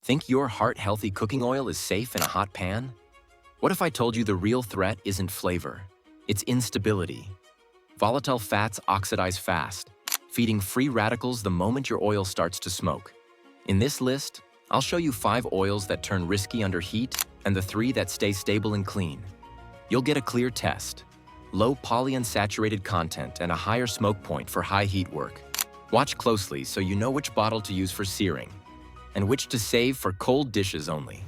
Think your heart-healthy cooking oil is safe in a hot pan? What if I told you the real threat isn't flavor? It's instability. Volatile fats oxidize fast, feeding free radicals the moment your oil starts to smoke. In this list, I'll show you 5 oils that turn risky under heat and the 3 that stay stable and clean. You'll get a clear test: low polyunsaturated content and a higher smoke point for high heat work. Watch closely so you know which bottle to use for searing and which to save for cold dishes only.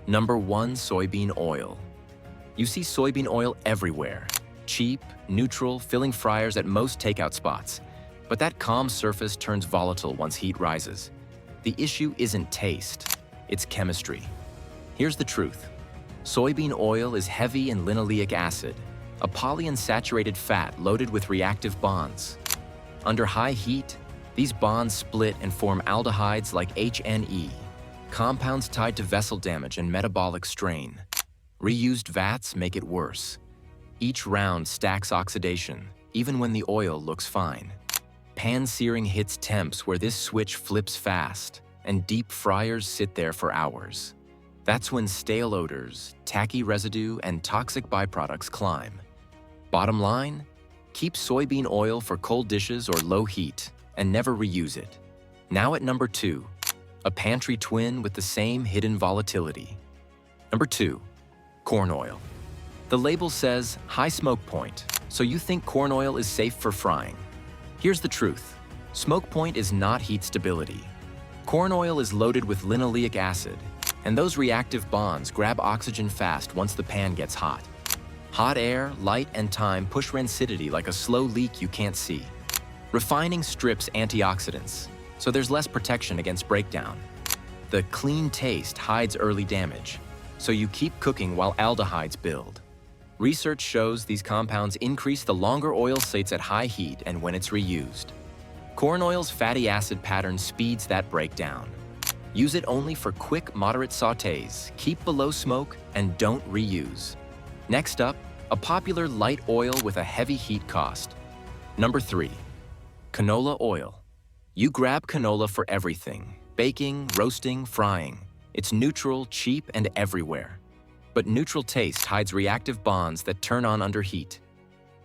Number 1. Soybean oil. You see soybean oil everywhere. Cheap, neutral, filling fryers at most takeout spots. But that calm surface turns volatile once heat rises. The issue isn't taste, it's chemistry. Here's the truth. Soybean oil is heavy in linoleic acid, a polyunsaturated fat loaded with reactive bonds. Under high heat, these bonds split and form aldehydes like HNE, compounds tied to vessel damage and metabolic strain. Reused vats make it worse. Each round stacks oxidation, even when the oil looks fine. Pan searing hits temps where this switch flips fast, and deep fryers sit there for hours. That's when stale odors, tacky residue, and toxic byproducts climb. Bottom line, keep soybean oil for cold dishes or low heat, and never reuse it. Now at number 2, a pantry twin with the same hidden volatility. Number 2, corn oil. The label says high smoke point, so you think corn oil is safe for frying. Here's the truth. Smoke point is not heat stability. Corn oil is loaded with linoleic acid, and those reactive bonds grab oxygen fast once the pan gets hot. Hot air, light, and time push rancidity like a slow leak you can't see. Refining strips antioxidants, so there's less protection against breakdown. The clean taste hides early damage, so you keep cooking while aldehydes build. Research shows these compounds increase the longer oil sits at high heat and when it's reused. Corn oil's fatty acid pattern speeds that breakdown. Use it only for quick, moderate sautés, keep below smoke, and don't reuse. Next up, a popular light oil with a heavy heat cost. Number 3, canola oil. You grab canola for everything: baking, roasting, frying. It's neutral, cheap, and everywhere. But neutral taste hides reactive bonds that turn on under heat.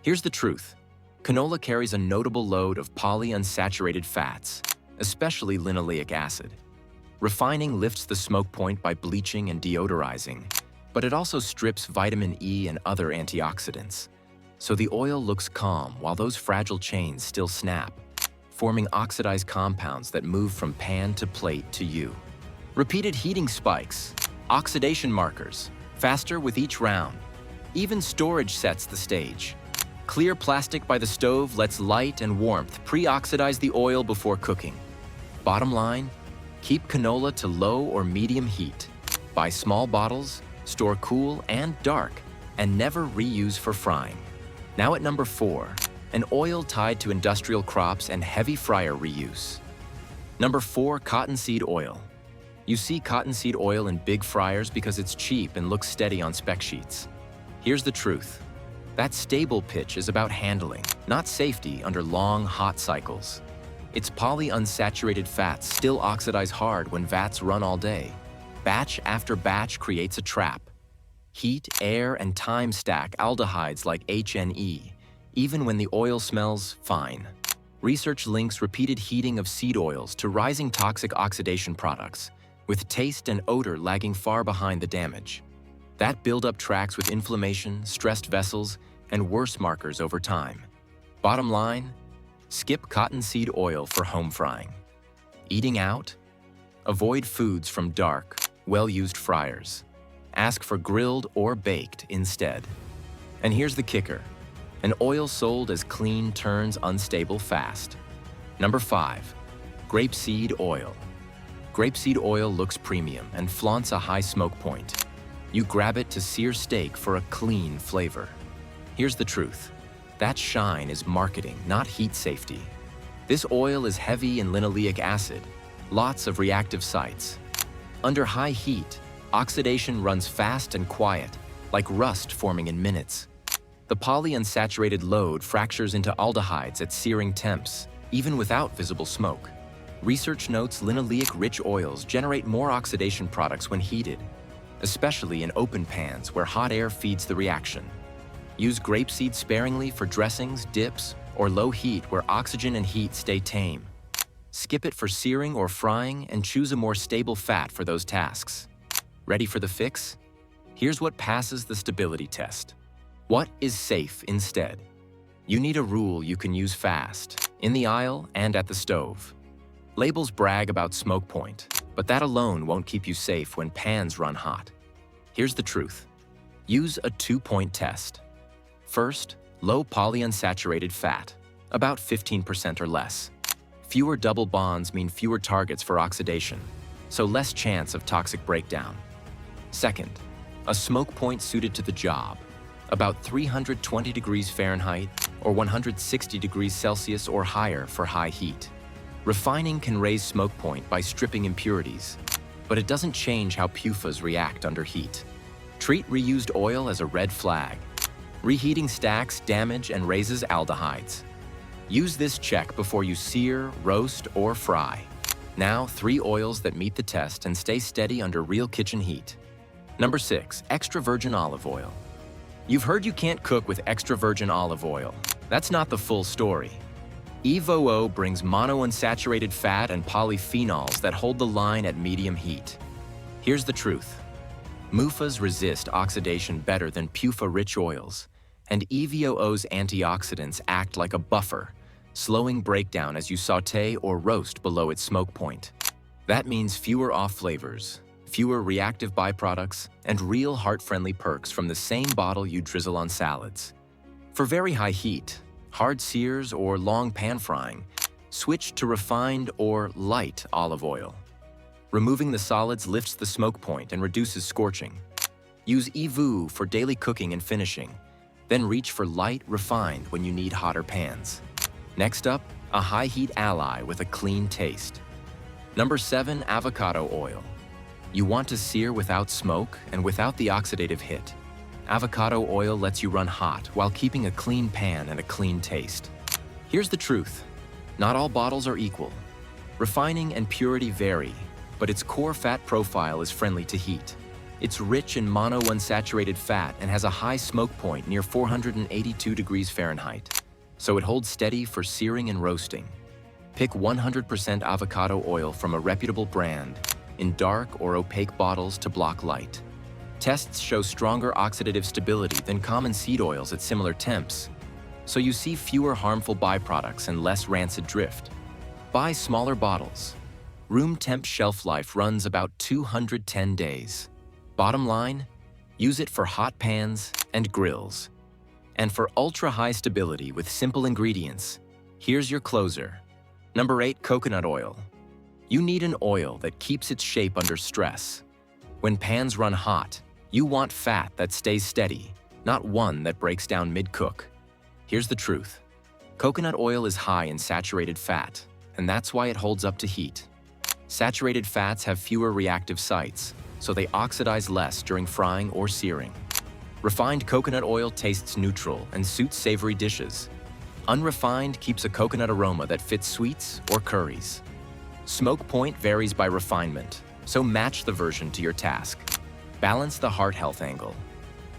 Here's the truth. Canola carries a notable load of polyunsaturated fats, especially linoleic acid. Refining lifts the smoke point by bleaching and deodorizing, but it also strips vitamin E and other antioxidants. So the oil looks calm while those fragile chains still snap, forming oxidized compounds that move from pan to plate to you. Repeated heating spikes, oxidation markers, faster with each round. Even storage sets the stage. Clear plastic by the stove lets light and warmth pre-oxidize the oil before cooking. Bottom line, keep canola to low or medium heat. Buy small bottles, store cool and dark, and never reuse for frying. Now at number 4, an oil tied to industrial crops and heavy fryer reuse. Number 4, cottonseed oil. You see cottonseed oil in big fryers because it's cheap and looks steady on spec sheets. Here's the truth. That stable pitch is about handling, not safety under long, hot cycles. Its polyunsaturated fats still oxidize hard when vats run all day. Batch after batch creates a trap. Heat, air, and time stack aldehydes like HNE, even when the oil smells fine. Research links repeated heating of seed oils to rising toxic oxidation products, with taste and odor lagging far behind the damage. That buildup tracks with inflammation, stressed vessels, and worse markers over time. Bottom line, skip cottonseed oil for home frying. Eating out? Avoid foods from dark, well-used fryers. Ask for grilled or baked instead. And here's the kicker. An oil sold as clean turns unstable fast. Number 5, grapeseed oil. Grapeseed oil looks premium and flaunts a high smoke point. You grab it to sear steak for a clean flavor. Here's the truth. That shine is marketing, not heat safety. This oil is heavy in linoleic acid, lots of reactive sites. Under high heat, oxidation runs fast and quiet, like rust forming in minutes. The polyunsaturated load fractures into aldehydes at searing temps, even without visible smoke. Research notes linoleic-rich oils generate more oxidation products when heated, especially in open pans where hot air feeds the reaction. Use grapeseed sparingly for dressings, dips, or low heat where oxygen and heat stay tame. Skip it for searing or frying and choose a more stable fat for those tasks. Ready for the fix? Here's what passes the stability test. What is safe instead? You need a rule you can use fast, in the aisle and at the stove. Labels brag about smoke point, but that alone won't keep you safe when pans run hot. Here's the truth. Use a 2-point test. First, low polyunsaturated fat, about 15% or less. Fewer double bonds mean fewer targets for oxidation, so less chance of toxic breakdown. Second, a smoke point suited to the job, about 320 degrees Fahrenheit or 160 degrees Celsius or higher for high heat. Refining can raise smoke point by stripping impurities, but it doesn't change how PUFAs react under heat. Treat reused oil as a red flag. Reheating stacks damage and raises aldehydes. Use this check before you sear, roast, or fry. Now, 3 oils that meet the test and stay steady under real kitchen heat. Number 6, extra virgin olive oil. You've heard you can't cook with extra virgin olive oil. That's not the full story. EVOO brings monounsaturated fat and polyphenols that hold the line at medium heat. Here's the truth. MUFAs resist oxidation better than PUFA-rich oils, and EVOO's antioxidants act like a buffer, slowing breakdown as you sauté or roast below its smoke point. That means fewer off flavors, fewer reactive byproducts, and real heart-friendly perks from the same bottle you drizzle on salads. For very high heat, hard sears or long pan frying, switch to refined or light olive oil. Removing the solids lifts the smoke point and reduces scorching. Use EVOO for daily cooking and finishing, then reach for light refined when you need hotter pans. Next up, a high heat ally with a clean taste. Number 7, avocado oil. You want to sear without smoke and without the oxidative hit. Avocado oil lets you run hot while keeping a clean pan and a clean taste. Here's the truth. Not all bottles are equal. Refining and purity vary, but its core fat profile is friendly to heat. It's rich in monounsaturated fat and has a high smoke point near 482 degrees Fahrenheit, so it holds steady for searing and roasting. Pick 100% avocado oil from a reputable brand in dark or opaque bottles to block light. Tests show stronger oxidative stability than common seed oils at similar temps, so you see fewer harmful byproducts and less rancid drift. Buy smaller bottles. Room temp shelf life runs about 210 days. Bottom line, use it for hot pans and grills. And for ultra-high stability with simple ingredients, here's your closer. Number 8, coconut oil. You need an oil that keeps its shape under stress. When pans run hot, you want fat that stays steady, not one that breaks down mid-cook. Here's the truth. Coconut oil is high in saturated fat, and that's why it holds up to heat. Saturated fats have fewer reactive sites, so they oxidize less during frying or searing. Refined coconut oil tastes neutral and suits savory dishes. Unrefined keeps a coconut aroma that fits sweets or curries. Smoke point varies by refinement, so match the version to your task. Balance the heart health angle.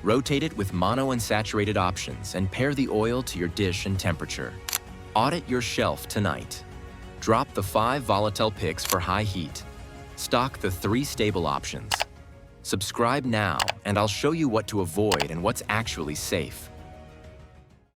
Rotate it with monounsaturated options and pair the oil to your dish and temperature. Audit your shelf tonight. Drop the 5 volatile picks for high heat. Stock the 3 stable options. Subscribe now, and I'll show you what to avoid and what's actually safe.